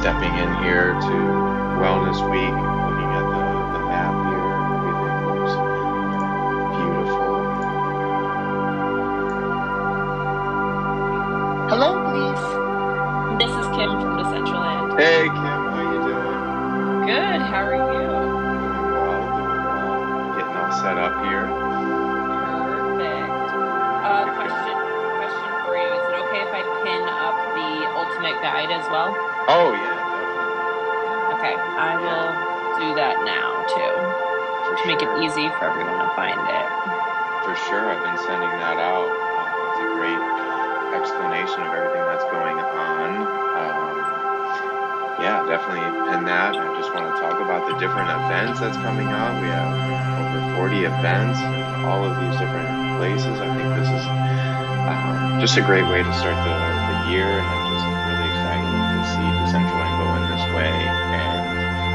stepping in here to Wellness Week, looking at the map here. Everything looks beautiful. Hello, please. This is Kim from Decentraland. Hey, Kim, how you doing? Good. How are you? Doing well. Getting all set up here. Perfect. Question for you. Is it okay if I pin up the ultimate guide as well? Oh, yeah, definitely. Okay, I will do that now too, to make it easy for everyone to find it. For sure, I've been sending that out. It's a great explanation of everything that's going on. Yeah, definitely pin that. I just want to talk about the different events that's coming up. We have over 40 events, all of these different places. I think this is just a great way to start the year, and I'm just really excited to see Decentraland go in this way and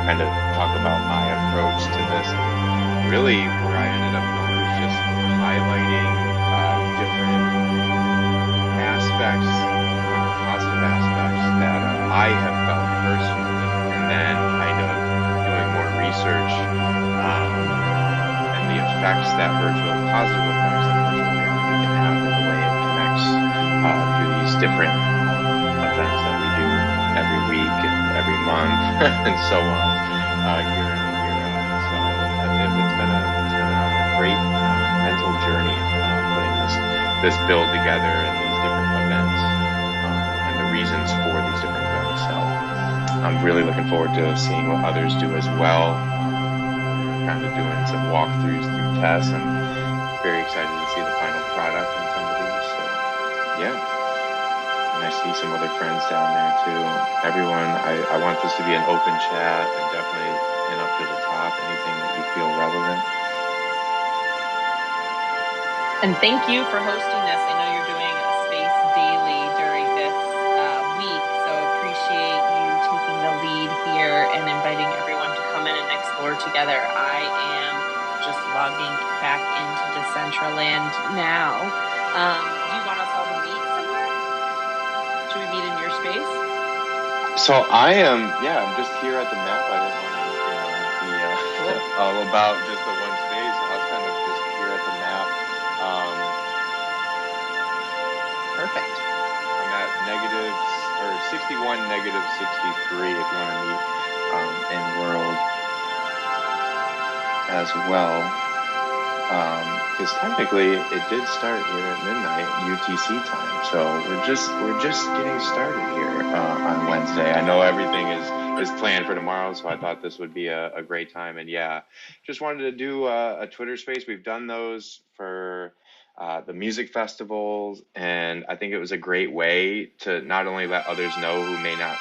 kind of talk about my approach to this. And really, where I ended up going was just highlighting different aspects, positive aspects that I have felt personally, and then kind of doing more research and the effects that virtual positive effects that virtual reality can have in the way it connects through these different events that we do every week and every month and so on, year in and year out. So it's been a great mental journey putting this build together and these different events and the reasons for these different events. So I'm really looking forward to seeing what others do as well. Kind of doing some walkthroughs through tests, and very excited to see the final product in some of these. So yeah, and I see some other friends down there too. Everyone, I want this to be an open chat, and definitely pin up to the top anything that you feel relevant. And thank you for hosting this. I know you're doing a space daily during this week, so appreciate you taking the lead here and inviting everyone to come in and explore together. I am just logging back into Decentraland now. Do you want us all to meet somewhere? Should we meet in your space? So I'm just here at the map. I didn't want to be all about just the one space. I was kind of just here at the map. Perfect. I'm at -61, -63 if you want to meet in world as well. Because technically it did start here at midnight UTC time, so we're just getting started here on Wednesday. I know everything is planned for tomorrow, so I thought this would be a great time. And yeah, just wanted to do a Twitter space. We've done those for the music festivals, and I think it was a great way to not only let others know who may not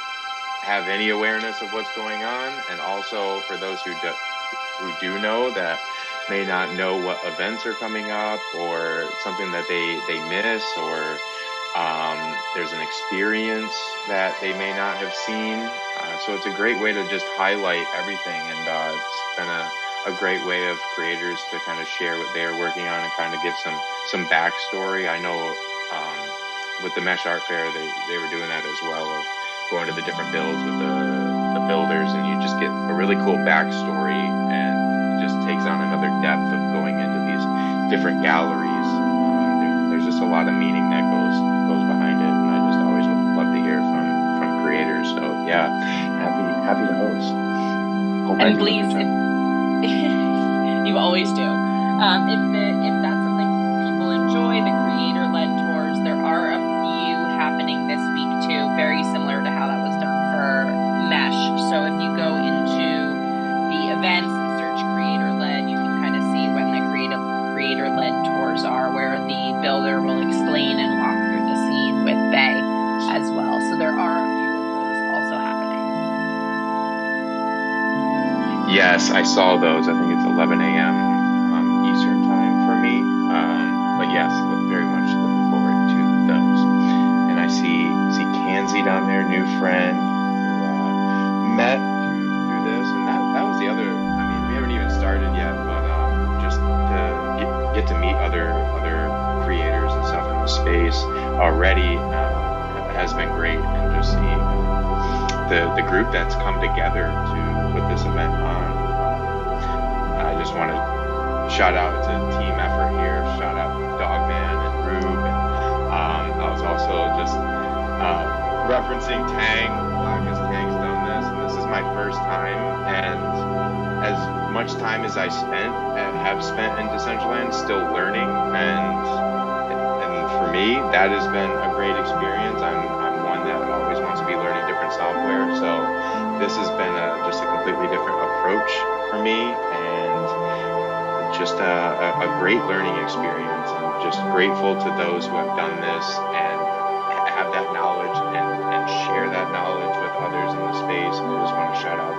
have any awareness of what's going on, and also for those who do know that may not know what events are coming up or something that they miss, or there's an experience that they may not have seen. So it's a great way to just highlight everything, and it's been a great way of creators to kind of share what they're working on and kind of give some backstory. I know with the Mesh Art Fair, they were doing that as well, of going to the different builds with the builders, and you just get a really cool backstory, and it just takes on another depth of going into these different galleries. There's just a lot of meaning that goes behind it, and I just always would love to hear from creators. So yeah, happy to host. Hope and please, you always do. If that's something people enjoy, the creator-led tours, there are a few happening this week too, very similar to how that was done for Mesh. So if you go into the events and search creator-led, you can kind of see when the creator-led tours are, where the builder will explain and walk through the scene with Bay as well. So there are a few of those also happening. Yes, I saw those. I think it's 11 a.m. Eastern time for me. But yes, very much looking forward to those. And I see Kanzi down there, new friend who met through this. And that was the other, I mean, we haven't even started yet, but just to get to meet other creators and stuff in the space already has been great. And just see the group that's come together to put this event on. I just want to shout out to team effort here. Shout out Dogman and Rube. And I was also just referencing Tang, because Tang's done this, and this is my first time. And as much time as I have spent in Decentraland, still learning, and for me, that has been a great experience. I'm one that always wants to be learning different software, so this has been just a completely different approach for me, and just a great learning experience. I'm just grateful to those who have done this and have that knowledge and share that knowledge with others in the space. And I just want to shout out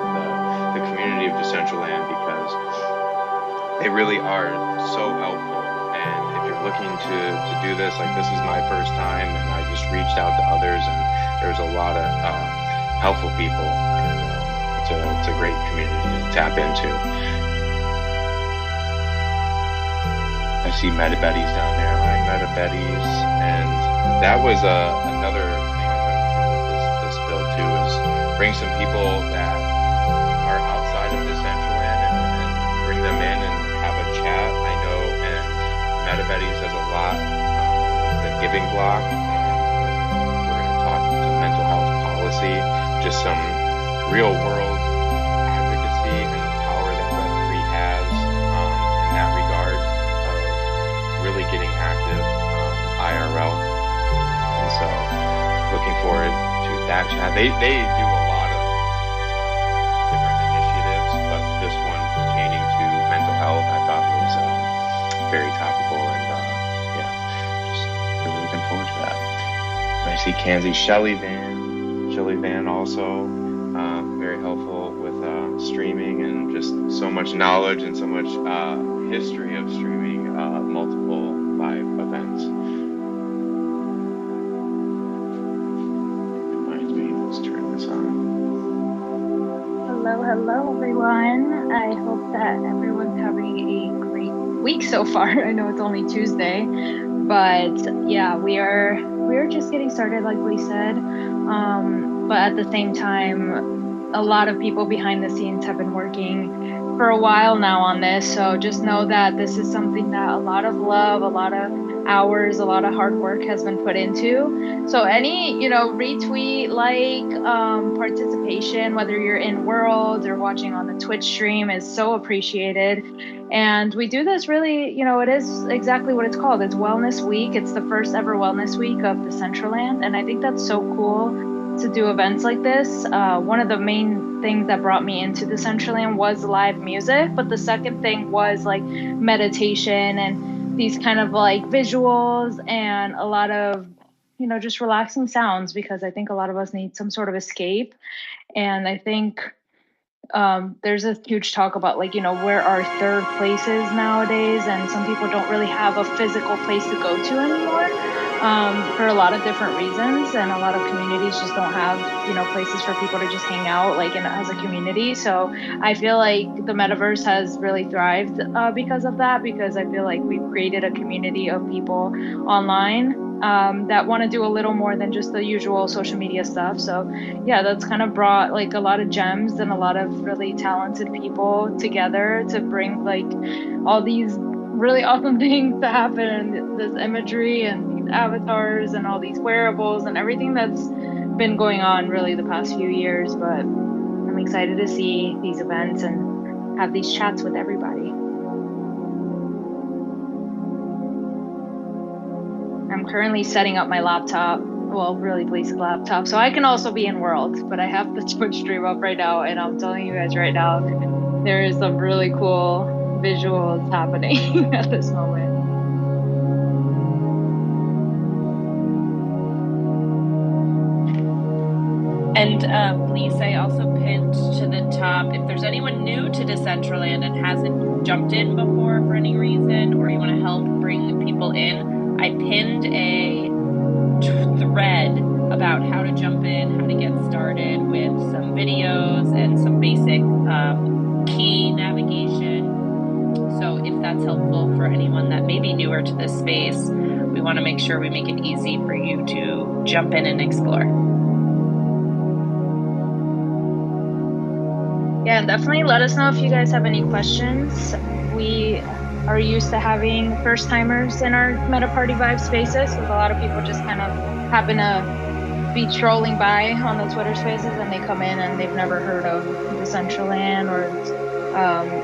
the community of Decentraland, because they really are so helpful. And if you're looking to do this, like, this is my first time, and I just reached out to others, and there's a lot of helpful people, and it's a great community to tap into. I see MetaBetties down there. Hi, MetaBetties. And that was another thing I tried to do with this build too, is bring some people that are outside of Decentraland and bring them in and have a chat. I know, and MetaBetties has a lot, the giving block, and we're going to talk some mental health policy, just some real world advocacy and the power that Web3 has in that regard, really getting active IRL. And so looking forward to that chat. They do a lot of different initiatives, but this one pertaining to mental health I thought was very topical, and just really looking forward to that. And I see Kanzi Shelly Van also very helpful with streaming, and just so much knowledge and so much history of streaming multiple live events. Reminds me, let's turn this on. Hello everyone. I hope that everyone's having a great week so far. I know it's only Tuesday, but yeah, we're just getting started, like we said. But at the same time, a lot of people behind the scenes have been working for a while now on this, so just know that this is something that a lot of love, a lot of hours, a lot of hard work has been put into. So any retweet, participation, whether you're in world or watching on the Twitch stream, is so appreciated. And we do this really, it is exactly what it's called. It's Wellness Week. It's the first ever Wellness Week of Decentraland, and I think that's so cool to do events like this. One of the main things that brought me into Decentraland was live music, but the second thing was like meditation and these kind of like visuals and a lot of just relaxing sounds, because I think a lot of us need some sort of escape. And I think there's a huge talk about where are third places nowadays, and some people don't really have a physical place to go to anymore. For a lot of different reasons, and a lot of communities just don't have places for people to just hang out as a community. So I feel like the metaverse has really thrived because of that, because I feel like we've created a community of people online that want to do a little more than just the usual social media stuff. So yeah, that's kind of brought a lot of gems and a lot of really talented people together to bring all these really awesome things to happen, this imagery and these avatars and all these wearables and everything that's been going on really the past few years. But I'm excited to see these events and have these chats with everybody. I'm currently setting up my laptop, really Blaze's laptop, so I can also be in world, but I have the Twitch stream up right now, and I'm telling you guys right now, there is some really cool visuals happening at this moment. And please, I also pinned to the top, if there's anyone new to Decentraland and hasn't jumped in before for any reason, or you want to help bring people in, I pinned a thread about how to jump in, how to get started with some videos and some basic key navigation. So if that's helpful for anyone that may be newer to this space, we want to make sure we make it easy for you to jump in and explore. Yeah, and definitely let us know if you guys have any questions. We are used to having first timers in our MetaParty Vibe spaces because a lot of people just kind of happen to be trolling by on the Twitter spaces and they come in and they've never heard of Decentraland or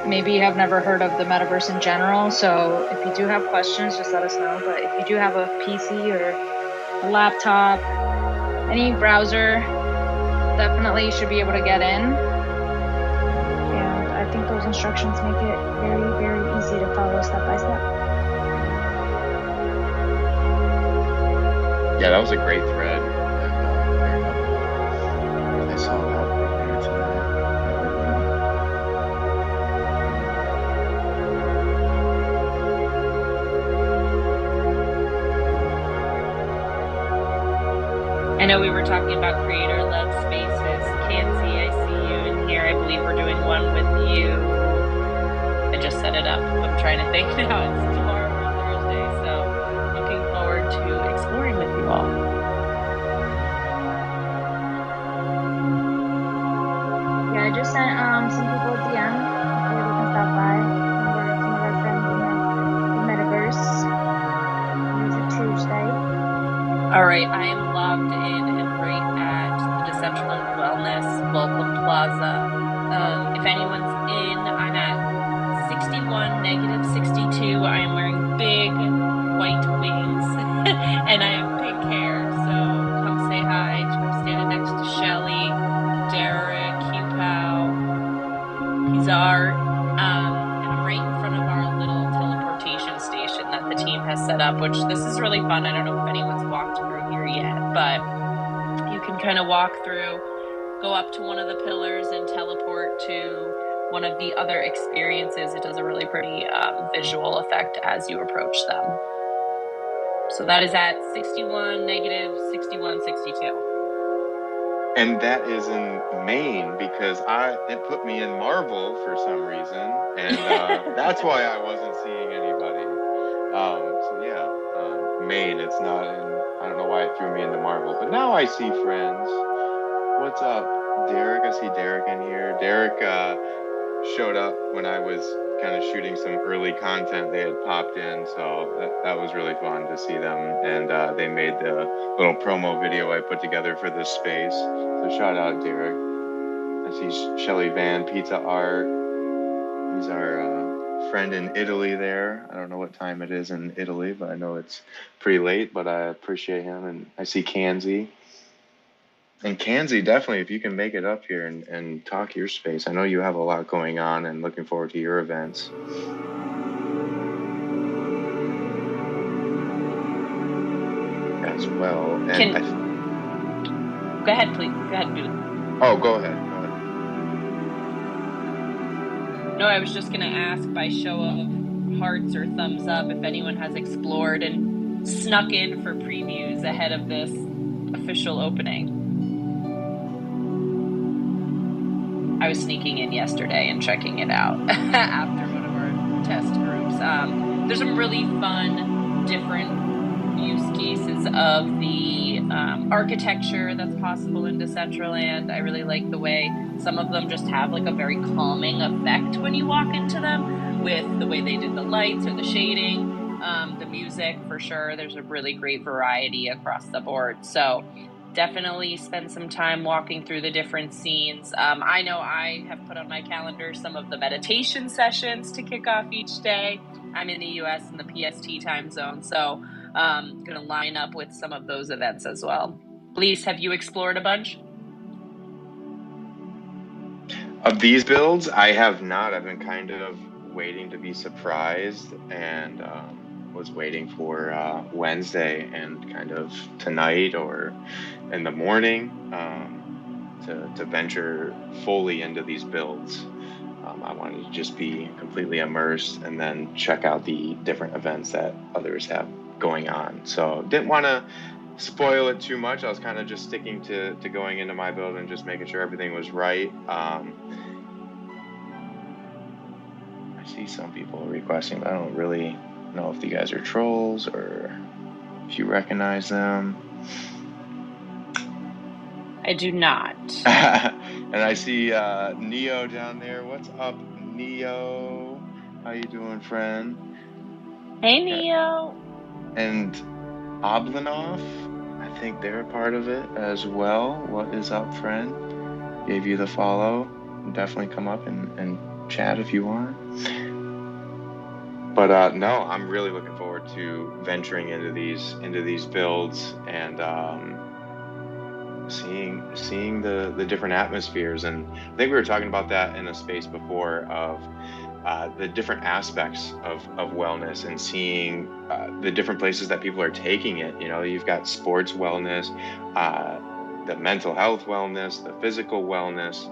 maybe have never heard of the metaverse in general. So if you do have questions, just let us know. But if you do have a PC or a laptop, any browser, definitely you should be able to get in. And I think those instructions make it very, very easy to follow step by step. Yeah, that was a great thread. Very helpful. I saw that earlier today. I know we were talking about creator-led spaces. Kanzi, I see you in here. I believe we're doing one with you. I just set it up. I'm trying to think now. It's tomorrow or Thursday, so looking forward to exploring with you all. Yeah, I just sent some people a DM. Hopefully they can stop by. Some of our friends in the metaverse. It's a Tuesday. All right, I am logged in and right at the Decentraland Wellness Welcome Plaza. If anyone's in, I'm at 61, negative 62. I am wearing big white wings and I have pink hair. So come say hi. I'm standing next to Shelly, Derek, Q-Pow, Pizar, and I'm right in front of our little teleportation station that the team has set up, which this is really fun. I don't know if anyone's walked through here yet, but you can kind of walk through, go up to one of the pillars and teleport to one of the other experiences. It does a really pretty visual effect as you approach them. So that is at 61, negative 61, 62. And that is in Maine because it put me in Marvel for some reason, and that's why I wasn't seeing anybody. So yeah, Maine. It's not in. I don't know why it threw me into Marvel, but now I see friends. What's up, Derek? I see Derek in here. Derek showed up when I was kind of shooting some early content. They had popped in, so that was really fun to see them, and they made the little promo video I put together for this space. So shout out Derek. I see Shelly Van, Pizza Art. He's our friend in Italy there. I don't know what time it is in Italy, but I know it's pretty late, but I appreciate him. And I see Kanzi. And Kanzi, definitely, if you can make it up here and talk your space. I know you have a lot going on and looking forward to your events. As well. And go ahead, please. Go ahead, dude. Oh, go ahead. No, I was just going to ask by show of hearts or thumbs up if anyone has explored and snuck in for previews ahead of this official opening. I was sneaking in yesterday and checking it out after one of our test groups. There's some really fun, different use cases of the architecture that's possible in Decentraland. I really like the way some of them just have like a very calming effect when you walk into them, with the way they did the lights or the shading, the music for sure. There's a really great variety across the board. So definitely spend some time walking through the different scenes. I know I have put on my calendar some of the meditation sessions to kick off each day. I'm in the US in the PST time zone, so I'm going to line up with some of those events as well. Please, have you explored a bunch? Of these builds, I have not. I've been kind of waiting to be surprised, and was waiting for Wednesday and kind of tonight or in the morning to venture fully into these builds. I wanted to just be completely immersed and then check out the different events that others have going on. So didn't want to spoil it too much. I was kind of just sticking to going into my build and just making sure everything was right. I see some people requesting, but I don't really know if you guys are trolls or if you recognize them. I do not. And I see Neo down there. What's up, Neo? How you doing, friend? Hey, Neo. And Oblanov, I think they're a part of it as well. What is up, friend? Gave you the follow. Definitely come up and chat if you want. But no, I'm really looking forward to venturing into these builds and seeing the different atmospheres. And I think we were talking about that in a space before of the different aspects of wellness and seeing the different places that people are taking it. You've got sports wellness, the mental health wellness, the physical wellness.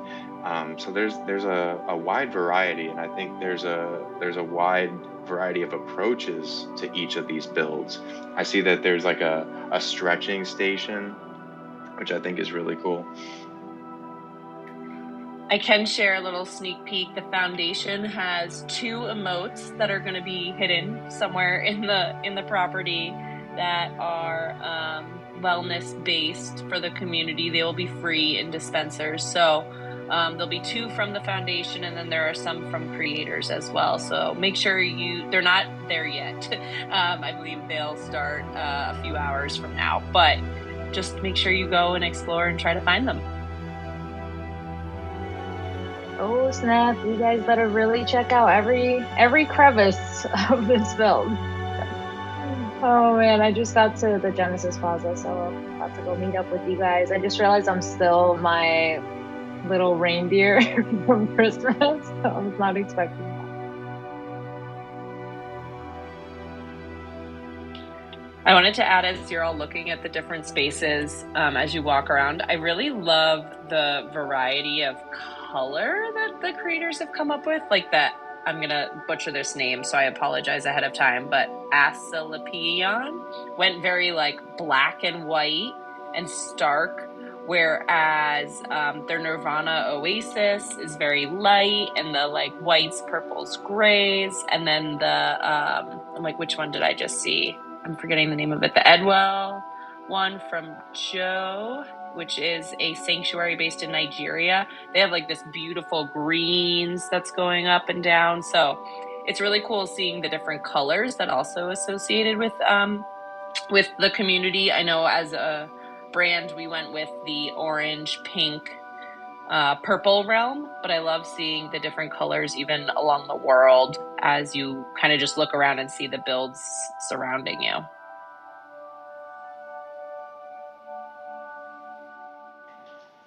So there's a wide variety, and I think there's a wide variety of approaches to each of these builds. I see that there's like a stretching station, which I think is really cool. I can share a little sneak peek. The foundation has 2 emotes that are going to be hidden somewhere in the property that are wellness based for the community. They will be free in dispensers. So there'll be 2 from the foundation, and then there are some from creators as well. So make sure they're not there yet. I believe they'll start a few hours from now, but just make sure you go and explore and try to find them. Oh snap, you guys better really check out every crevice of this build. Oh man, I just got to the Genesis Plaza, so I'm about to go meet up with you guys. I just realized I'm still my little reindeer from Christmas, so I was not expecting that. I wanted to add, as you're all looking at the different spaces as you walk around, I really love the variety of color that the creators have come up with. Like that, I'm going to butcher this name, so I apologize ahead of time, but Asclepion went very like black and white and stark, whereas their Nirvana Oasis is very light, and the like whites, purples, grays, and then I'm like, which one did I just see? I'm forgetting the name of it. The Edwell one from Joe, which is a sanctuary based in Nigeria. They have like this beautiful greens that's going up and down. So it's really cool seeing the different colors that also associated with the community. I know as a brand, we went with the orange, pink, purple realm, but I love seeing the different colors even along the world as you kind of just look around and see the builds surrounding you.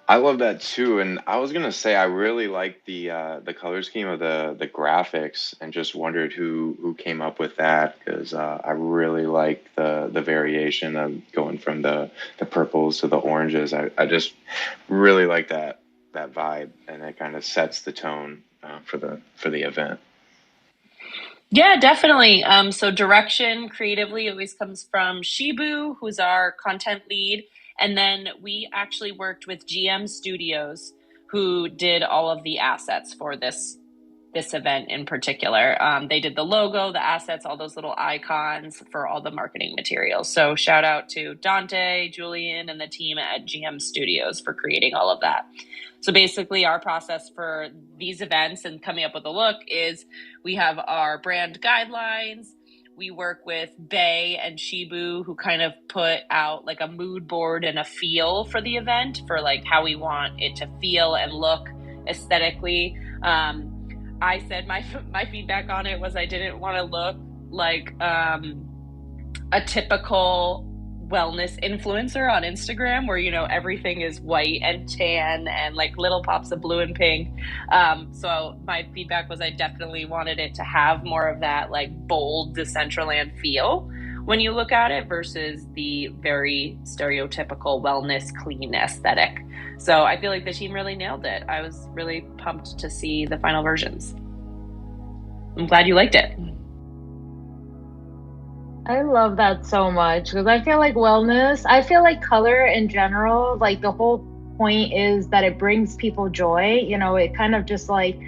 I love that too, and I was gonna say I really like the color scheme of the graphics, and just wondered who came up with that, because I really like the variation of going from the purples to the oranges. I just really like that vibe, and it kind of sets the tone for the event. Yeah, definitely. So direction creatively always comes from Shibu, who's our content lead. And then we actually worked with GM Studios, who did all of the assets for this event in particular. They did the logo, the assets, all those little icons for all the marketing materials. So shout out to Dante, Julian, and the team at GM Studios for creating all of that. So basically our process for these events and coming up with a look is we have our brand guidelines. We work with Bay and Shibu, who kind of put out like a mood board and a feel for the event, for like how we want it to feel and look aesthetically. I said my feedback on it was I didn't want to look like a typical wellness influencer on Instagram where, everything is white and tan and like little pops of blue and pink. So my feedback was I definitely wanted it to have more of that like bold Decentraland feel when you look at it versus the very stereotypical wellness clean aesthetic. So I feel like the team really nailed it. I was really pumped to see the final versions. I'm glad you liked it. I love that so much, because I feel like I feel like color in general, like the whole point is that it brings people joy. It kind of just like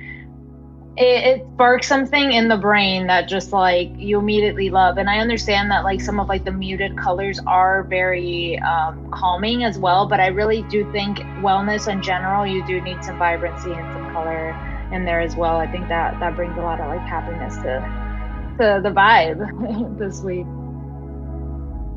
it sparks something in the brain that just like you immediately love. And I understand that like some of like the muted colors are very calming as well, but I really do think wellness in general, you do need some vibrancy and some color in there as well. I think that brings a lot of like happiness to the vibe this week.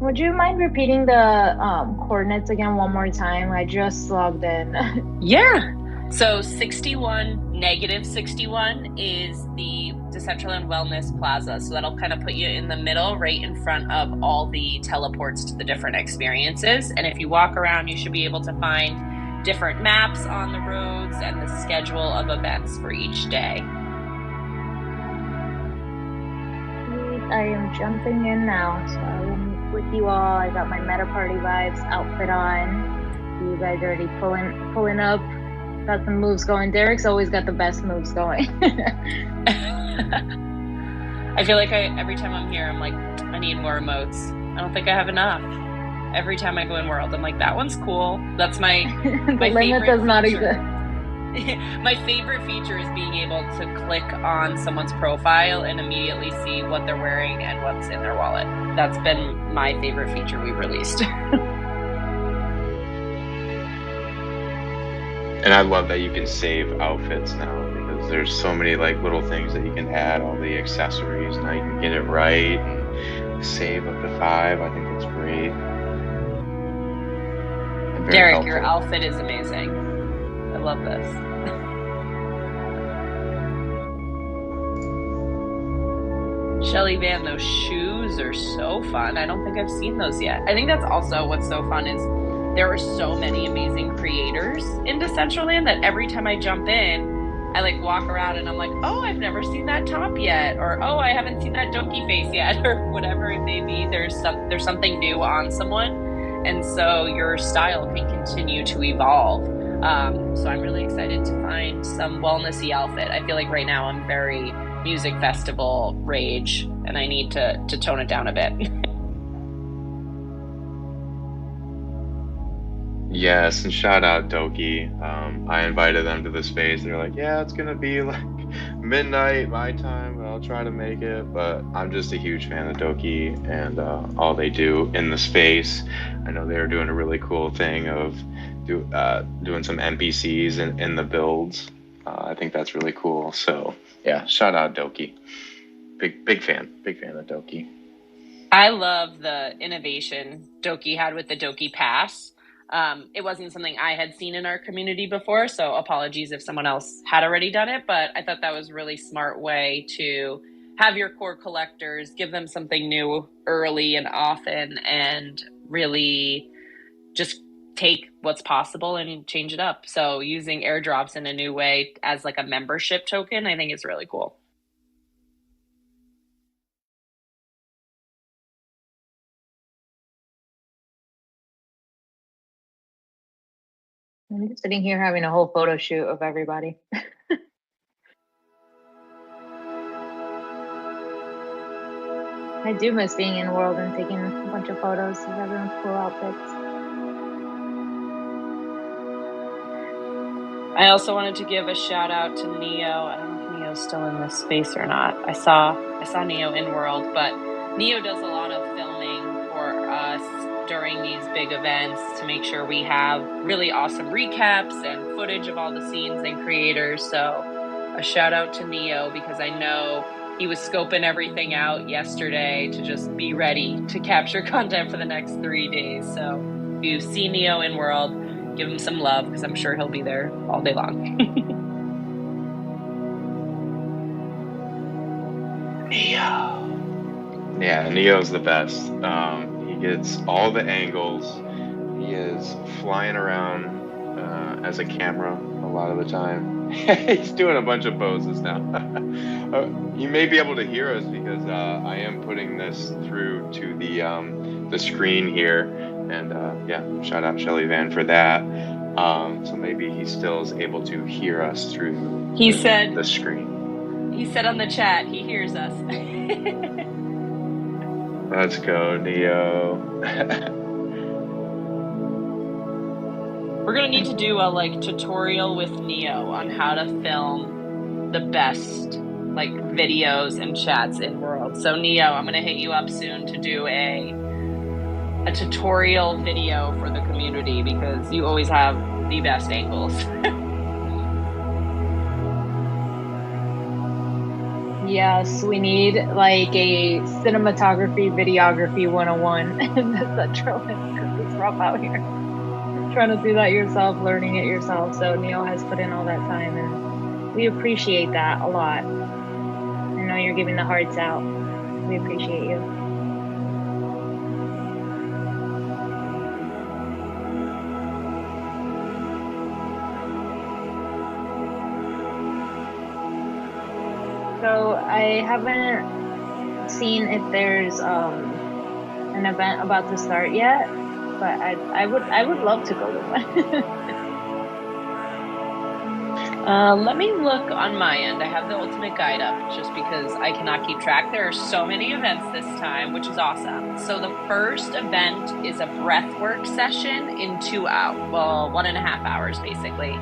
Would you mind repeating the coordinates again one more time? I just logged in. Yeah. So 61, negative 61 is the Decentraland Wellness Plaza. So that'll kind of put you in the middle, right in front of all the teleports to the different experiences. And if you walk around, you should be able to find different maps on the roads and the schedule of events for each day. I am jumping in now, so I am with you all. I got my MetaParty Vibes outfit on. You guys already pulling up. Got some moves going. Derek's always got the best moves going. I feel like every time I'm here, I'm like, I need more emotes. I don't think I have enough. Every time I go in World, I'm like, that one's cool. That's my the limit does not exist. My favorite feature is being able to click on someone's profile and immediately see what they're wearing and what's in their wallet. That's been my favorite feature we've released. And I love that you can save outfits now, because there's so many like little things that you can add, all the accessories. Now you can get it right and save up to 5. I think that's great. Derek, helpful. Your outfit is amazing. I love this. Shelly Van, those shoes are so fun. I don't think I've seen those yet. I think that's also what's so fun is there are so many amazing creators in Decentraland that every time I jump in, I like walk around and I'm like, oh, I've never seen that top yet, or oh, I haven't seen that donkey face yet, or whatever it may be. There's something new on someone, and so your style can continue to evolve. So I'm really excited to find some wellnessy outfit. I feel like right now I'm very music festival rage, and I need to tone it down a bit. Yes, and shout out Doki. I invited them to the space. They're like, yeah, it's gonna be like midnight my time, but I'll try to make it. But I'm just a huge fan of Doki and all they do in the space. I know they're doing a really cool thing of doing some NPCs in the builds. I think that's really cool. So yeah, shout out Doki. Big fan of Doki. I love the innovation Doki had with the Doki Pass. It wasn't something I had seen in our community before, so apologies if someone else had already done it, but I thought that was a really smart way to have your core collectors, give them something new early and often, and really just take what's possible and change it up. So using airdrops in a new way as like a membership token, I think is really cool. I'm just sitting here having a whole photo shoot of everybody. I do miss being in World and taking a bunch of photos of everyone's cool outfits. I also wanted to give a shout out to Neo. I don't know if Neo's still in this space or not. I saw Neo in World, but Neo does a lot of filming for us during these big events to make sure we have really awesome recaps and footage of all the scenes and creators. So a shout out to Neo, because I know he was scoping everything out yesterday to just be ready to capture content for the next 3 days. So if you see Neo in World, give him some love, because I'm sure he'll be there all day long. Neo. Yeah, Neo's the best. He gets all the angles. He is flying around as a camera a lot of the time. He's doing a bunch of poses now. You may be able to hear us because I am putting this through to the screen here. And yeah, shout out Shelly Van for that. So maybe he still is able to hear us through the screen. He said on the chat, he hears us. Let's go, Neo. We're gonna need to do a tutorial with Neo on how to film the best like videos and chats in world. So Neo, I'm going to hit you up soon to do a tutorial video for the community, because you always have the best angles. Yes, we need like a cinematography, videography 101 in the Decentraland, because it's rough out here. Trying to do that yourself, learning it yourself. So Neil has put in all that time, and we appreciate that a lot. I know you're giving the hearts out. We appreciate you. So I haven't seen if there's an event about to start yet, but I would love to go to one. Let me look on my end. I have the ultimate guide up just because I cannot keep track. There are so many events this time, which is awesome. So the first event is a breathwork session in 2 hours, well, 1.5 hours basically,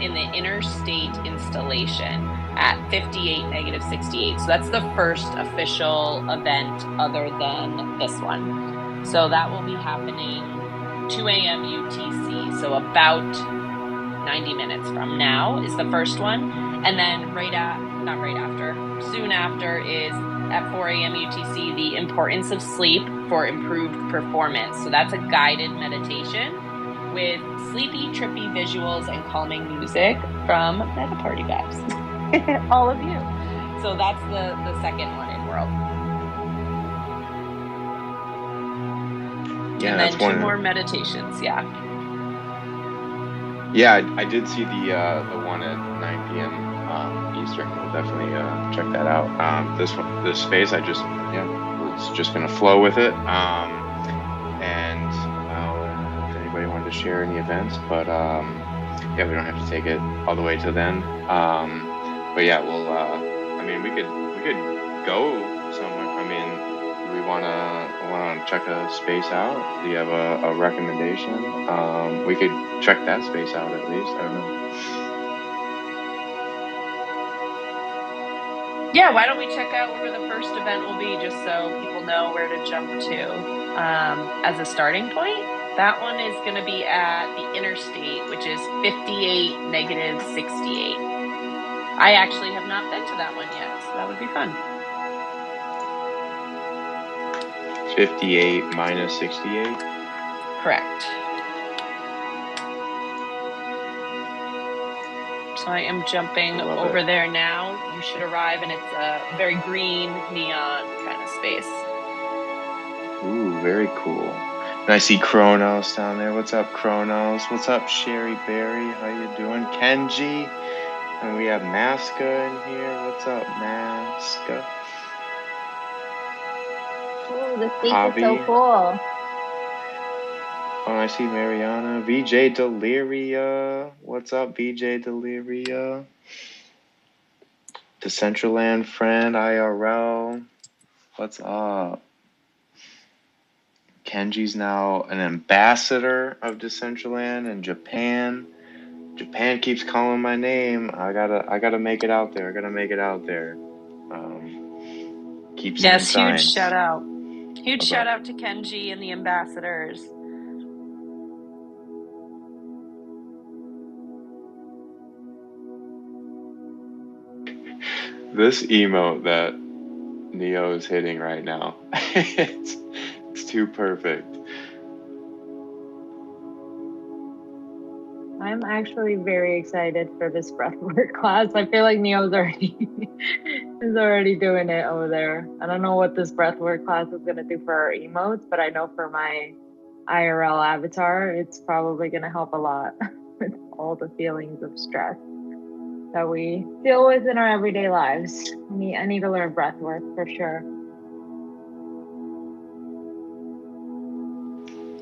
in the inner state installation at 58-68. So that's the first official event other than this one. So that will be happening 2 a.m. UTC. So about 90 minutes from now is the first one. And then soon after is at 4 a.m. UTC, the importance of sleep for improved performance. So that's a guided meditation with sleepy, trippy visuals and calming music from MetaParty Vibes. All of you. So that's the second one in world. Yeah, and that's then one. 2 more meditations. Yeah. Yeah, I did see the one at 9 p.m. Eastern. We'll definitely check that out. This space, was just gonna flow with it. And if anybody wanted to share any events, but we don't have to take it all the way to then. But yeah, we'll. We could go somewhere. Do we wanna check a space out? Do you have a recommendation? We could check that space out at least. I don't know. Yeah, why don't we check out where the first event will be, just so people know where to jump to as a starting point. That one is going to be at the interstate, which is 58-68. I actually have not been to that one yet, so that would be fun. 58 minus 68? Correct. So I am jumping over there now. You should arrive, and it's a very green, neon kind of space. Ooh, very cool. And I see Kronos down there. What's up, Kronos? What's up, Sherry Berry? How you doing? Kenji? And we have Maska in here. What's up, Maska? Oh, the space is so cool. Oh, I see Mariana. VJ Deliria. What's up, VJ Deliria? Decentraland friend, IRL. What's up? Kenji's now an ambassador of Decentraland in Japan. Japan keeps calling my name. I gotta make it out there. Keep seeing signs. Huge shout out. Shout out to Kenji and the ambassadors. This emote that Neo is hitting right now, it's too perfect. I'm actually very excited for this breathwork class. I feel like Neo's already doing it over there. I don't know what this breathwork class is going to do for our emotes, but I know for my IRL avatar, it's probably going to help a lot with all the feelings of stress that we deal with in our everyday lives. I need to learn breathwork for sure.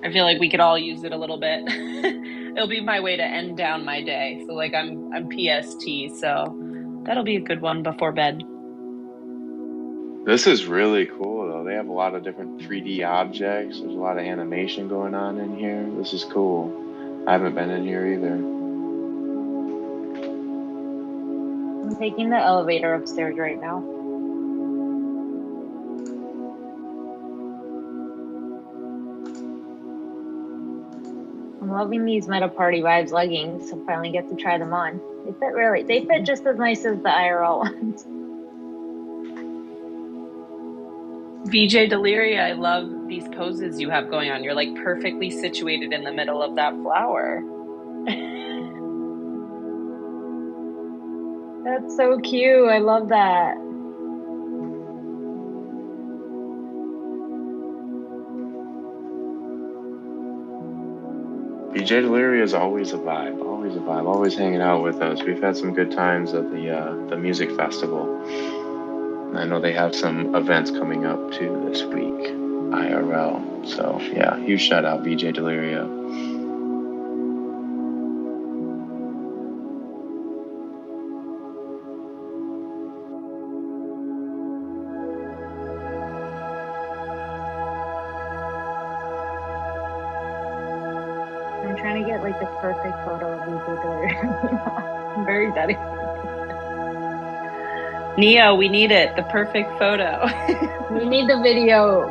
I feel like we could all use it a little bit. It'll be my way to end down my day. So like I'm PST, so that'll be a good one before bed. This is really cool though. They have a lot of different 3D objects. There's a lot of animation going on in here. This is cool. I haven't been in here either. I'm taking the elevator upstairs right now. I'm loving these MetaParty Vibes leggings. I finally get to try them on. They fit just as nice as the IRL ones. VJ Deliria, I love these poses you have going on. You're like perfectly situated in the middle of that flower. That's so cute. I love that. BJ Deliria is always a vibe, always hanging out with us. We've had some good times at the music festival. I know they have some events coming up too this week, IRL. So yeah, huge shout out BJ Deliria. I'm trying to get like the perfect photo of BJ Deliria. I'm very dedicated. Neo, we need it. The perfect photo. We need the video.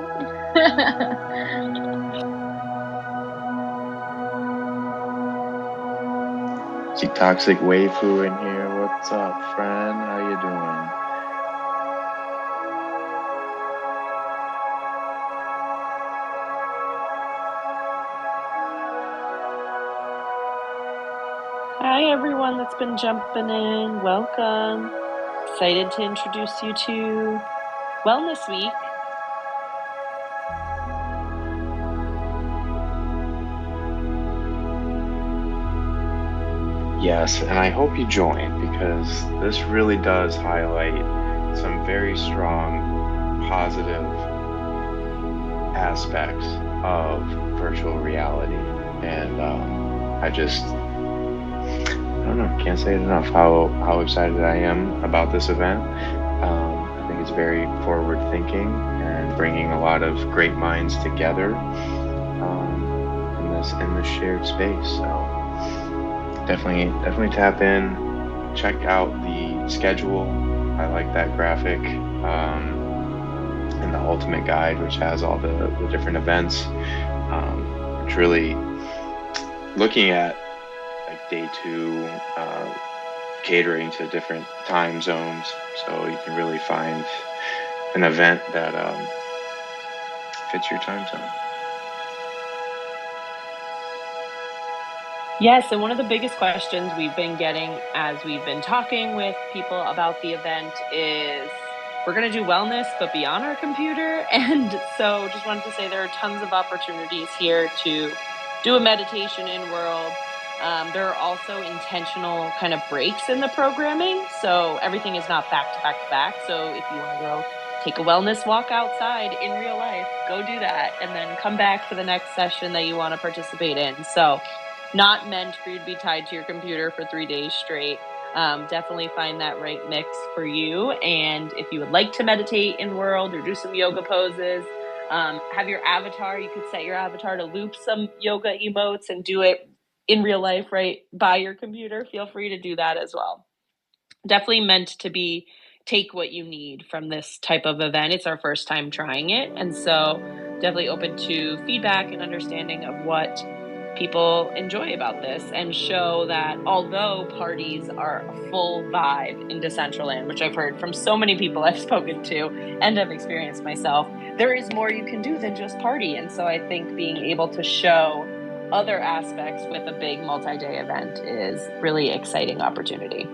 See Toxic Waifu in here. What's up, friend? How you doing? Hi, everyone that's been jumping in. Welcome. Excited to introduce you to Wellness Week. Yes, and I hope you join because this really does highlight some very strong positive aspects of virtual reality. And I don't know, can't say it enough how excited I am about this event. I think it's very forward thinking and bringing a lot of great minds together in this shared space. So definitely tap in, check out the schedule. I like that graphic and the ultimate guide, which has all the different events. It's really looking at like day 2, catering to different time zones, so you can really find an event that fits your time zone. Yes, and one of the biggest questions we've been getting as we've been talking with people about the event is, we're going to do wellness, but beyond our computer. And so just wanted to say there are tons of opportunities here to do a meditation in world. There are also intentional kind of breaks in the programming. So everything is not back to back to back. So if you want to go take a wellness walk outside in real life, go do that and then come back for the next session that you want to participate in. So not meant for you to be tied to your computer for 3 days straight. Definitely find that right mix for you. And if you would like to meditate in world or do some yoga poses, have your avatar, you could set your avatar to loop some yoga emotes and do it in real life right by your computer. Feel free to do that as well. Definitely meant to be take what you need from this type of event. It's our first time trying it. And so definitely open to feedback and understanding of what people enjoy about this, and show that although parties are a full vibe in Decentraland, which I've heard from so many people I've spoken to and have experienced myself, there is more you can do than just party. And so I think being able to show other aspects with a big multi-day event is really exciting opportunity.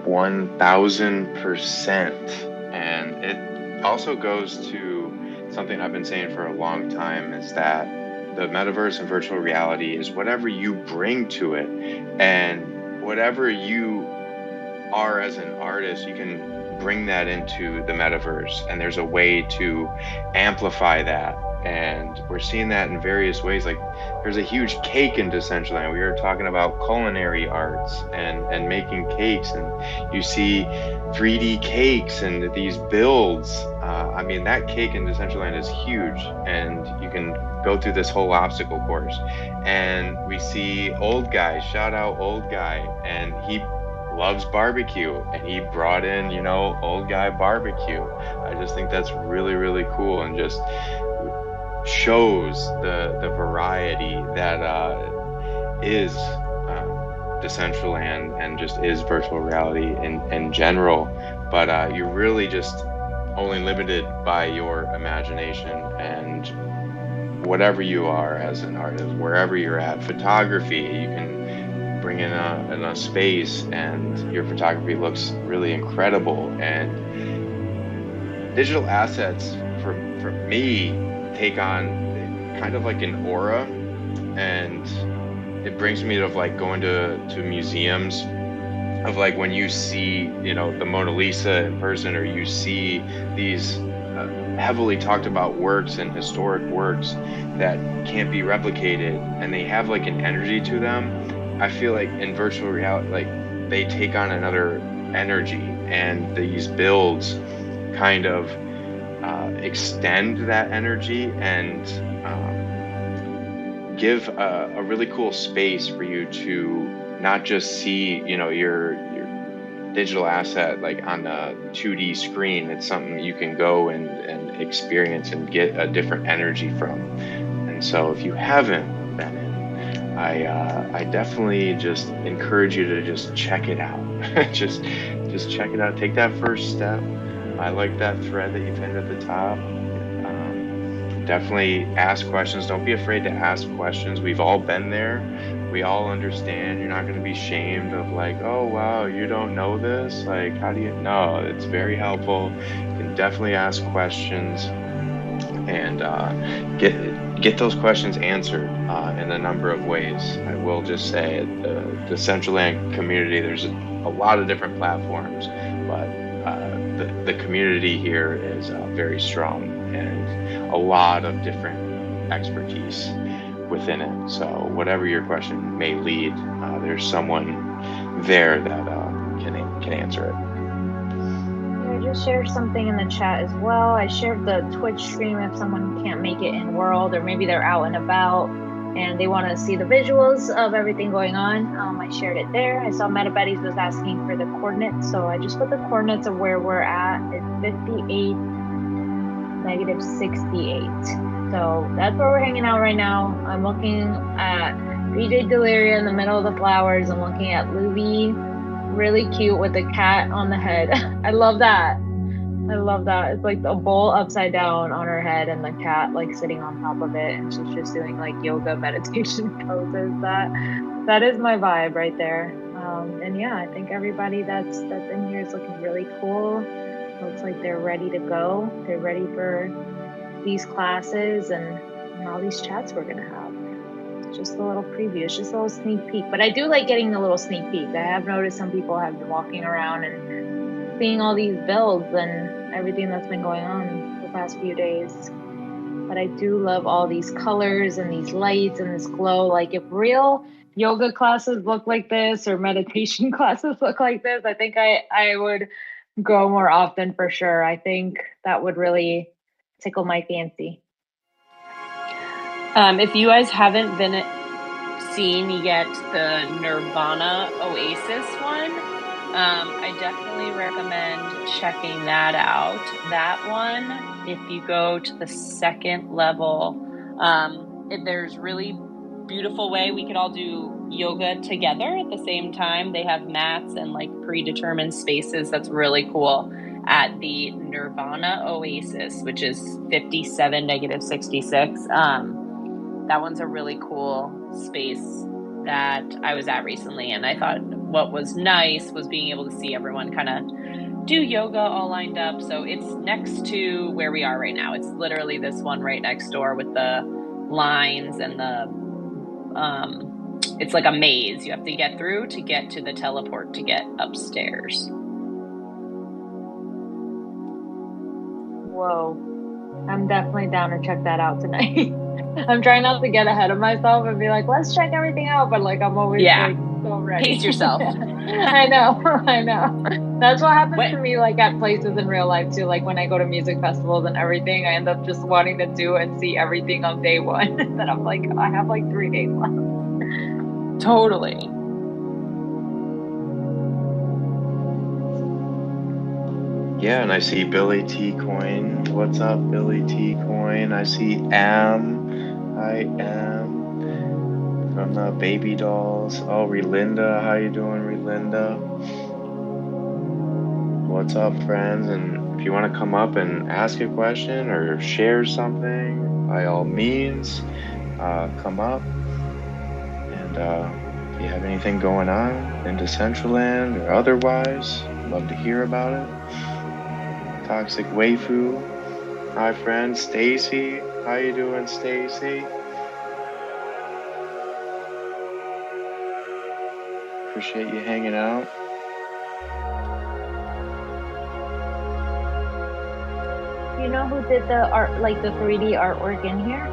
%1,000%. And it also goes to something I've been saying for a long time, is that the metaverse and virtual reality is whatever you bring to it, and whatever you are as an artist, you can bring that into the metaverse, and there's a way to amplify that and we're seeing that in various ways. Like there's a huge cake in Decentraland. We were talking about culinary arts and making cakes, and you see 3D cakes and these builds. I mean, that cake in Decentraland is huge, and you can go through this whole obstacle course. And we see Old Guy, shout out Old Guy, and he loves barbecue, and he brought in, Old Guy barbecue. I just think that's really, really cool, and just shows the variety that is Decentraland, and just is virtual reality in general. But you're really just only limited by your imagination, and whatever you are as an artist, wherever you're at. Photography, you can bring in a space, and your photography looks really incredible. And digital assets, for me, take on kind of like an aura, and it brings me to like going to museums of like when you see, the Mona Lisa in person, or you see these heavily talked about works and historic works that can't be replicated, and they have like an energy to them. I feel like in virtual reality, like they take on another energy, and these builds kind of extend that energy, and give a really cool space for you to not just see, your digital asset like on a 2D screen. It's something you can go and experience and get a different energy from. And so if you haven't been in, I definitely just encourage you to just check it out. just check it out. Take that first step. I like that thread that you pinned at the top. Definitely ask questions. Don't be afraid to ask questions. We've all been there. We all understand. You're not going to be shamed of like, oh, wow, you don't know this? Like, how do you know? It's very helpful. You can definitely ask questions, and get those questions answered in a number of ways. I will just say the Decentraland community, there's a lot of different platforms, but the community here is very strong, and a lot of different expertise within it. So whatever your question may lead, there's someone there that can answer it. I just shared something in the chat as well. I shared the Twitch stream if someone can't make it in world, or maybe they're out and about and they want to see the visuals of everything going on. I shared it there. I saw MetaParty was asking for the coordinates, so I just put the coordinates of where we're at. It's 58, -68. So that's where we're hanging out right now. I'm looking at BJ Deliria in the middle of the flowers. I'm looking at Luby, really cute with the cat on the head. I love that. I love that. It's like a bowl upside down on her head, and the cat like sitting on top of it, and she's just doing like yoga meditation poses. That is my vibe right there. And yeah, I think everybody that's in here is looking really cool. Looks like they're ready to go. They're ready for these classes and all these chats we're gonna have. It's just a little preview. It's just a little sneak peek. But I do like getting the little sneak peek. I have noticed some people have been walking around and seeing all these builds and everything that's been going on the past few days. But I do love all these colors and these lights and this glow. Like if real yoga classes look like this, or meditation classes look like this, I think I would go more often for sure. I think that would really tickle my fancy. If you guys haven't been seen yet the Nirvana Oasis one, I definitely recommend checking that out. That one, if you go to the second level, there's really beautiful way we could all do yoga together at the same time. They have mats and like predetermined spaces. That's really cool at the Nirvana Oasis, which is 57 -66. That one's a really cool space that I was at recently, and I thought what was nice was being able to see everyone kind of do yoga all lined up. So it's next to where we are right now. It's literally this one right next door with the lines and the it's like a maze you have to get through to get to the teleport to get upstairs. Whoa. I'm definitely down to check that out tonight. I'm trying not to get ahead of myself and be like, let's check everything out. But like, I'm always like so ready. Pace yourself. I know. That's what happens to me, like at places in real life too. Like when I go to music festivals and everything, I end up just wanting to do and see everything on day one. And then I'm like, I have like 3 days left. Totally. Yeah, and I see Billy T Coin. What's up, Billy T Coin? I see Am. I am from the Baby Dolls. Oh, Relinda, how you doing, Relinda? What's up, friends? And if you want to come up and ask a question or share something, by all means, come up. And if you have anything going on in Decentraland or otherwise, I'd love to hear about it. Toxic Waifu. Hi, friend. Stacy. How you doing, Stacy? Appreciate you hanging out. You know who did the art, like the 3D artwork in here?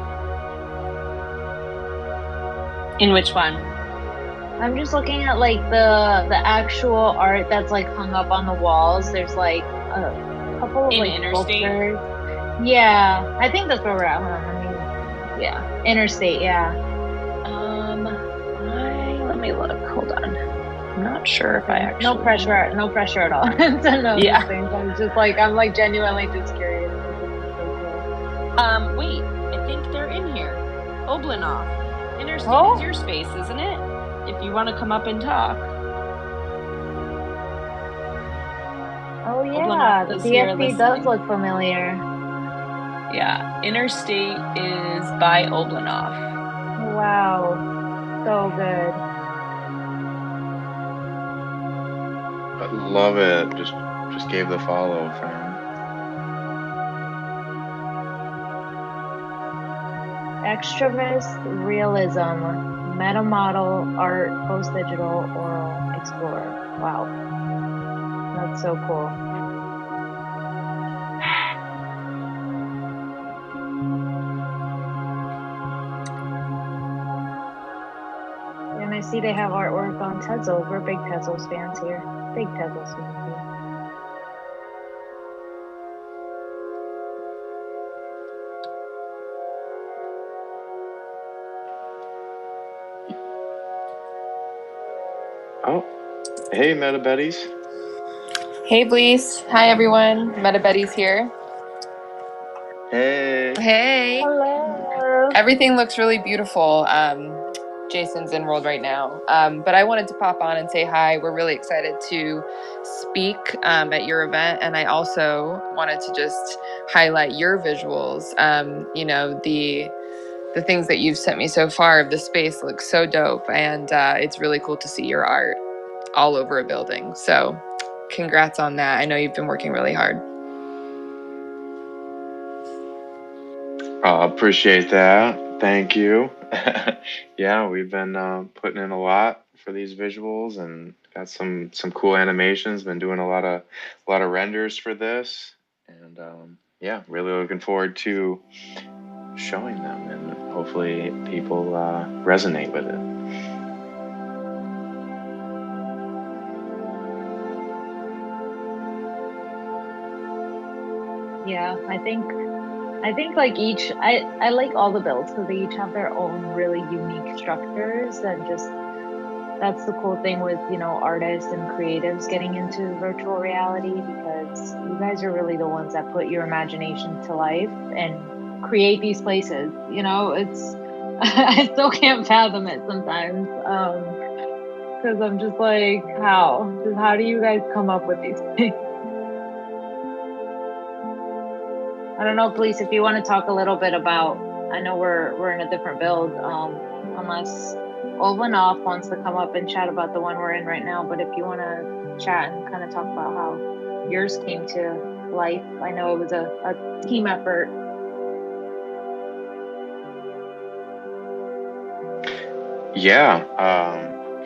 In which one? I'm just looking at like the actual art that's like hung up on the walls. There's like a couple of like Interstate? Yeah, I think that's where we're at. Yeah, Interstate. Yeah. Let me look. Hold on. I'm not sure if I actually. No pressure at all. Yeah. I'm just like, I'm like genuinely just curious. Wait, I think they're in here. Oblinoff. Interstate is your space, isn't it? If you want to come up and talk. Oh yeah, the DFP does look familiar. Yeah, Interstate is by Oblinoff. Wow, so good. I love it. Just gave the follow, fam. Extravist realism, meta model, art, post digital, oral, explorer. Wow, that's so cool. And I see they have artwork on Tezos. We're big Tezos fans here. Big Tezos fans here. Oh, hey, MetaBetties. Hey, Blease. Hi, everyone. MetaBetties here. Hey. Hey. Hello. Everything looks really beautiful. Jason's enrolled right now. But I wanted to pop on and say hi. We're really excited to speak at your event. And I also wanted to just highlight your visuals. You know, the things that you've sent me so far of the space looks so dope. And it's really cool to see your art all over a building. So congrats on that. I know you've been working really hard. Appreciate that. Thank you. Yeah, we've been putting in a lot for these visuals and got some cool animations. Been doing a lot of renders for this, and yeah, really looking forward to showing them, and hopefully people resonate with it. Yeah, I think like I like all the builds because they each have their own really unique structures, and just that's the cool thing with, you know, artists and creatives getting into virtual reality, because you guys are really the ones that put your imagination to life and create these places. You know, it's I still can't fathom it sometimes, because I'm just like, how do you guys come up with these things? I don't know, Police, if you want to talk a little bit about, I know we're in a different build, unless Oblinoff wants to come up and chat about the one we're in right now, but if you want to chat and kind of talk about how yours came to life. I know it was a team effort. Yeah,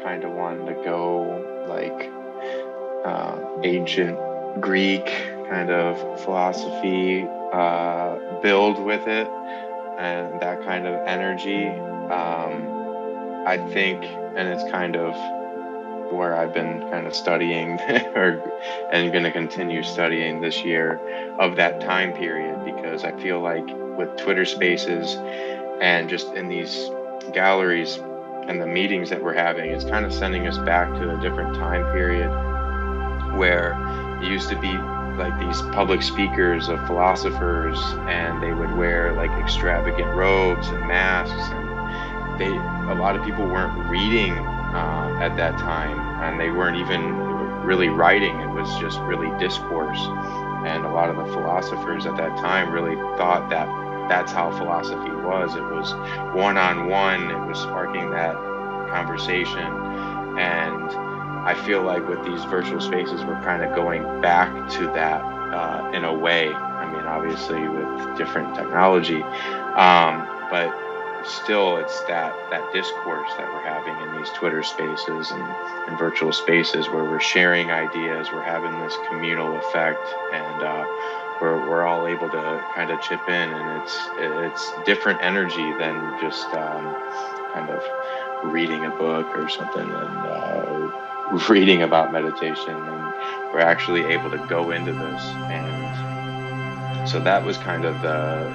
kind of wanted to go like ancient Greek kind of philosophy build with it and that kind of energy. I think, and it's kind of where I've been kind of studying and going to continue studying this year of that time period, because I feel like with Twitter Spaces and just in these galleries and the meetings that we're having, it's kind of sending us back to a different time period where it used to be like these public speakers of philosophers, and they would wear like extravagant robes and masks, and a lot of people weren't reading at that time, and they weren't even really writing. It was just really discourse, and a lot of the philosophers at that time really thought that that's how philosophy was. It was one-on-one. It was sparking that conversation. And I feel like with these virtual spaces, we're kind of going back to that in a way. I mean, obviously with different technology, but still it's that discourse that we're having in these Twitter spaces and virtual spaces, where we're sharing ideas, we're having this communal effect, and we're all able to kind of chip in, and it's different energy than just kind of reading a book or something and reading about meditation. And we're actually able to go into this, and so that was kind of the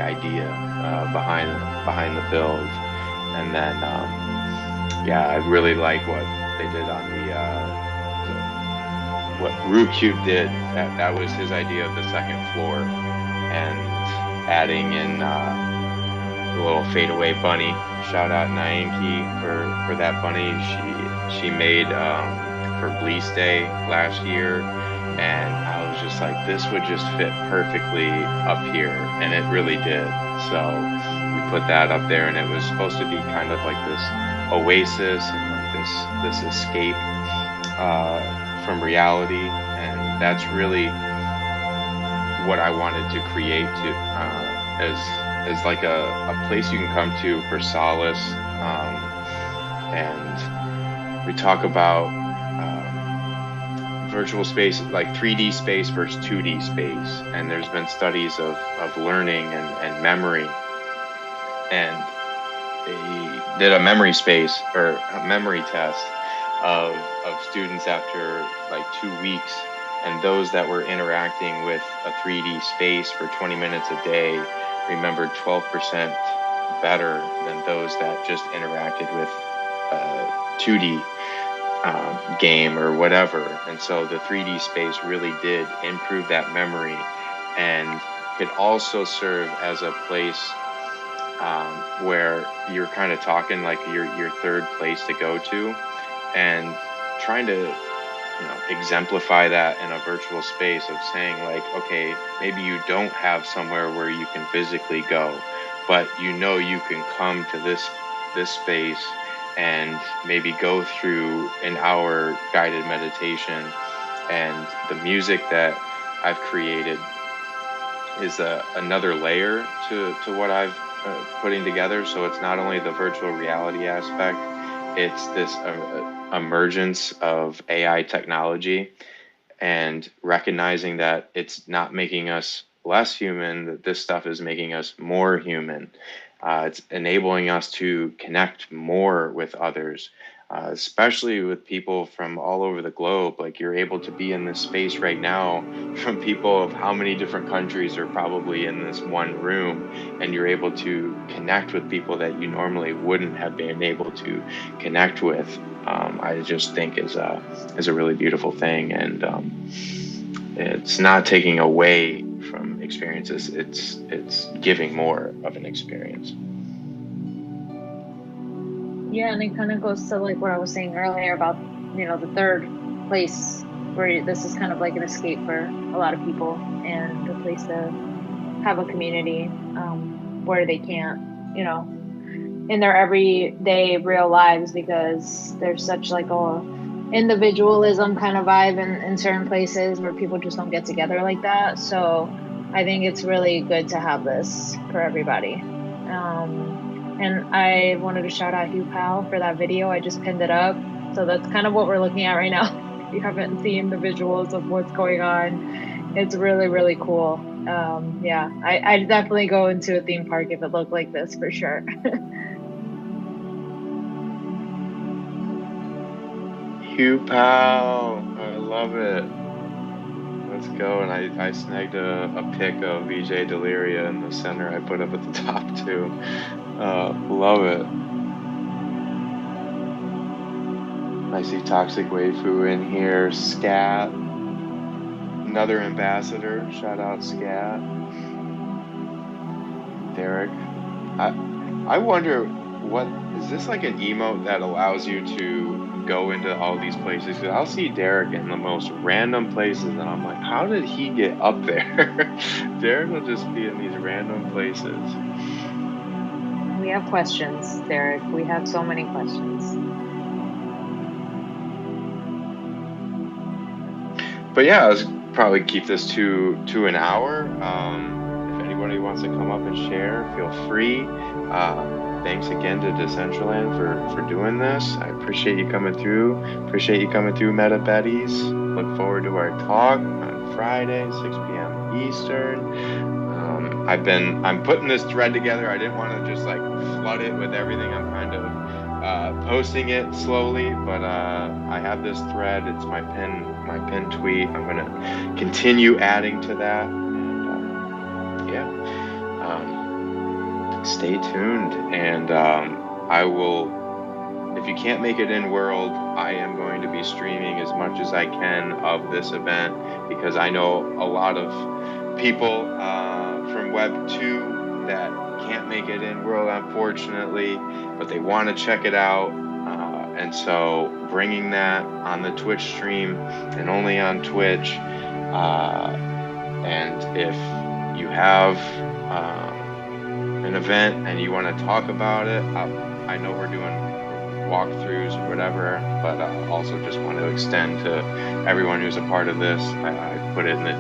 idea behind the build. And then I really like what they did on what RuCube did. That was his idea of the second floor, and adding in the little fadeaway bunny. Shout out Nainki for that bunny she made for Bleach Day last year. And I was just like, this would just fit perfectly up here, and it really did. So we put that up there, and it was supposed to be kind of like this oasis and like this escape from reality. And that's really what I wanted to create as like a place you can come to for solace. And we talk about virtual space, like 3D space versus 2D space. And there's been studies of learning and memory. And they did a memory space or a memory test of students after like 2 weeks. And those that were interacting with a 3D space for 20 minutes a day remembered 12% better than those that just interacted with 2D game or whatever. And so the 3D space really did improve that memory, and could also serve as a place where you're kind of talking like your third place to go to, and trying to exemplify that in a virtual space of saying like, okay, maybe you don't have somewhere where you can physically go, but you can come to this space and maybe go through an hour guided meditation. And the music that I've created is another layer to what I've putting together. So it's not only the virtual reality aspect, it's this emergence of AI technology, and recognizing that it's not making us less human, that this stuff is making us more human. It's enabling us to connect more with others, especially with people from all over the globe. Like, you're able to be in this space right now from people of how many different countries are probably in this one room, and you're able to connect with people that you normally wouldn't have been able to connect with. I just think is a really beautiful thing, and it's not taking away from experiences. It's giving more of an experience. Yeah, and it kind of goes to like what I was saying earlier about the third place, where this is kind of like an escape for a lot of people, and a place to have a community where they can't, in their everyday real lives, because there's such like a individualism kind of vibe in certain places where people just don't get together like that. So I think it's really good to have this for everybody. And I wanted to shout out Hugh Powell for that video. I just pinned it up. So that's kind of what we're looking at right now. If you haven't seen the visuals of what's going on, It's really, really cool. Yeah, I'd definitely go into a theme park if it looked like this for sure. Hugh Pal, I love it. Let's go. And I snagged a pic of VJ Deliria in the center. I put up at the top too. Love it. I see Toxic Waifu in here. Scat, another ambassador. Shout out Scat. Derek. I wonder, what is this, like an emote that allows you to go into all these places? 'Cause I'll see Derek in the most random places, and I'm like, how did he get up there? Derek will just be in these random places. We have questions, Derek. We have so many questions. But yeah, let's probably keep this to an hour. If anybody wants to come up and share, feel free. Thanks again to Decentraland for doing this. I appreciate you coming through. Appreciate you coming through, MetaParties. Look forward to our talk on Friday, 6 p.m. Eastern. I'm putting this thread together. I didn't want to just like flood it with everything. I'm kind of posting it slowly, but I have this thread. It's my pin tweet. I'm gonna continue adding to that, and stay tuned. And I will. If you can't make it in world, I am going to be streaming as much as I can of this event, because I know a lot of people from Web 2 that can't make it in world, unfortunately, but they want to check it out. And so bringing that on the Twitch stream, and only on Twitch. And if you have an event and you want to talk about it, I know we're doing walkthroughs or whatever, but also just want to extend to everyone who's a part of this. I put it in the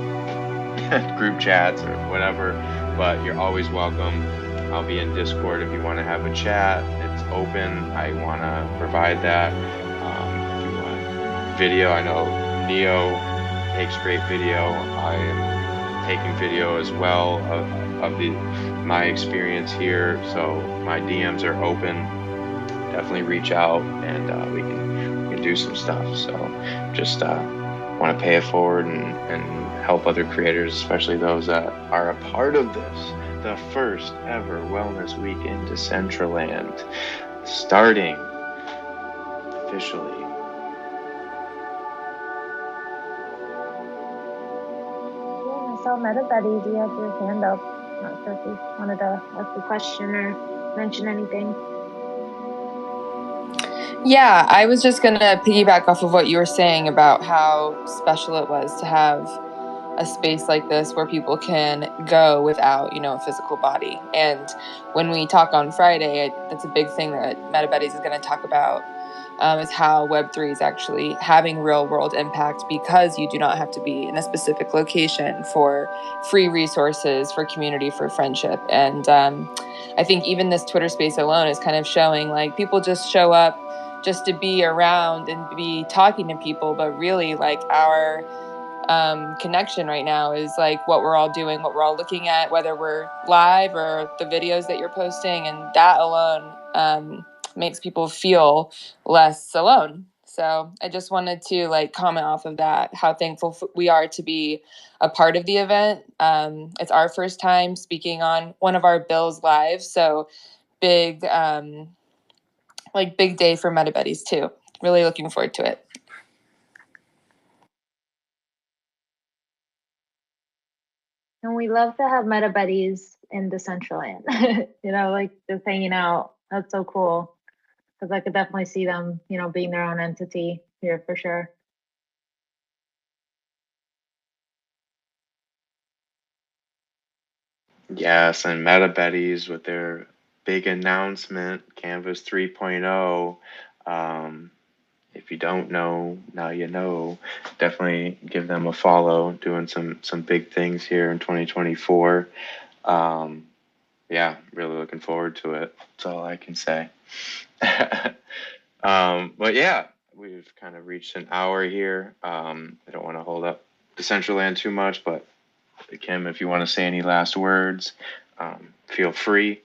group chats or whatever, but you're always welcome. I'll be in Discord if you want to have a chat. It's open. I want to provide that. If you want video, I know Neo takes great video. I am taking video as well of my experience here, so my DMs are open. Definitely reach out, and we can do some stuff. So just want to pay it forward and help other creators, especially those that are a part of this, the first ever Wellness Week in Decentraland, starting officially. Yeah, I saw MetaParties. You had your hand up. Not sure if you wanted to ask a question or mention anything. Yeah, I was just going to piggyback off of what you were saying about how special it was to have a space like this where people can go without, a physical body. And when we talk on Friday, that's a big thing that MetaBuddies is going to talk about, is how Web3 is actually having real world impact, because you do not have to be in a specific location for free resources, for community, for friendship. And I think even this Twitter space alone is kind of showing, like, people just show up just to be around and be talking to people, but really, like, our connection right now is like what we're all doing, what we're all looking at, whether we're live or the videos that you're posting, and that alone makes people feel less alone. So I just wanted to comment off of that, how thankful we are to be a part of the event. It's our first time speaking on one of our bills live, so big big day for MetaBuddies too. Really looking forward to it. And we love to have MetaBuddies in Decentraland. Just hanging out. That's so cool. Because I could definitely see them, being their own entity here for sure. Yes, and MetaBuddies with their big announcement, Canvas 3.0. If you don't know, now you know. Definitely give them a follow. Doing some big things here in 2024. Yeah, really looking forward to it. That's all I can say. But yeah, we've kind of reached an hour here. I don't want to hold up Decentraland too much, but Kim, if you want to say any last words, feel free.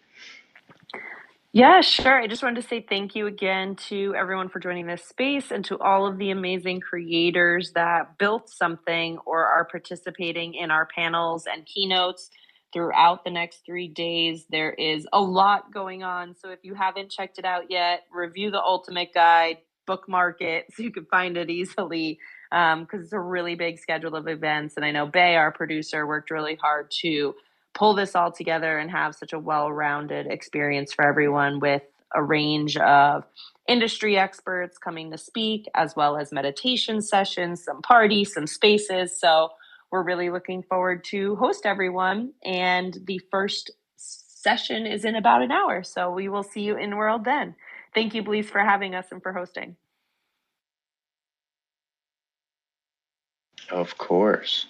Yeah, sure. I just wanted to say thank you again to everyone for joining this space and to all of the amazing creators that built something or are participating in our panels and keynotes throughout the next 3 days. There is a lot going on. So if you haven't checked it out yet, review the Ultimate Guide, bookmark it so you can find it easily because it's a really big schedule of events. And I know Bay, our producer, worked really hard to pull this all together and have such a well-rounded experience for everyone with a range of industry experts coming to speak, as well as meditation sessions, some parties, some spaces. So we're really looking forward to host everyone. And the first session is in about an hour. So we will see you in World then. Thank you, Blease, for having us and for hosting. Of course.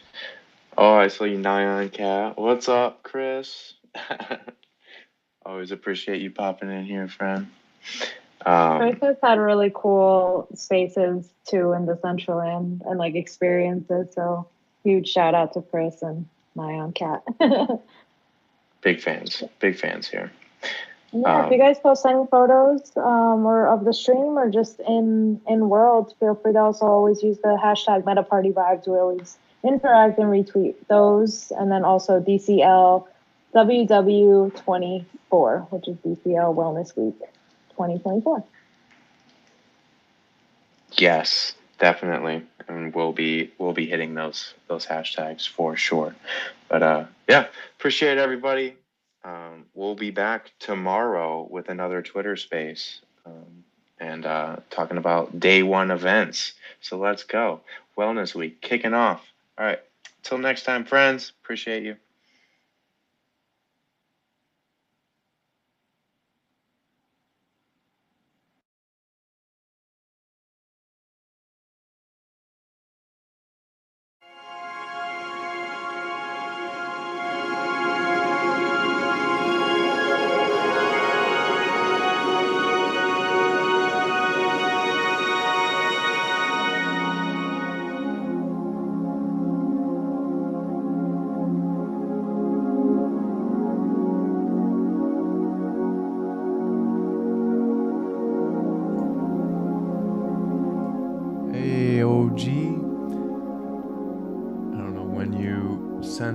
Oh, I saw you, Nyan Cat. What's up, Chris? Always appreciate you popping in here, friend. Chris has had really cool spaces too in Decentraland and like experiences. So huge shout out to Chris and Nyan Cat. Big fans here. Yeah, if you guys post any photos or of the stream or just in world, feel free to also always use the hashtag MetaParty Vibes. We always interact and retweet those. And then also DCL WW24, which is DCL Wellness Week 2024. Yes, definitely. And we'll be hitting those hashtags for sure. But yeah, appreciate everybody. We'll be back tomorrow with another Twitter space and talking about day one events. So let's go. Wellness Week kicking off. All right. Till next time, friends. Appreciate you.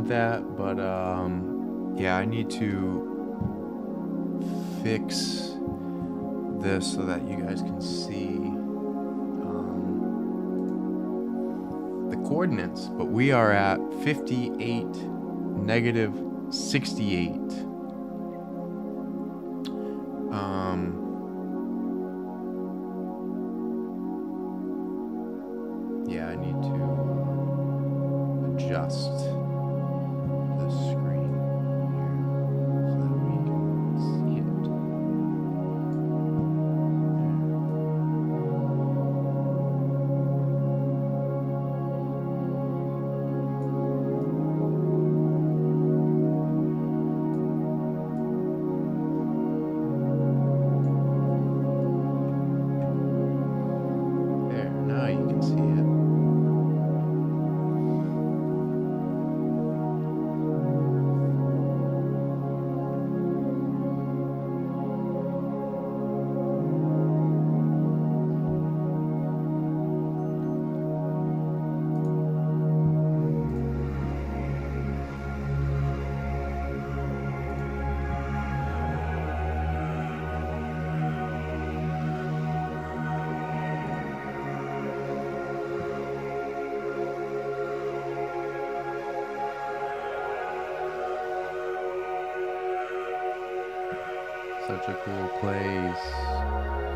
That, but yeah, I need to fix this so that you guys can see the coordinates. But we are at 58, negative 68. Yeah, I need to adjust such a cool place.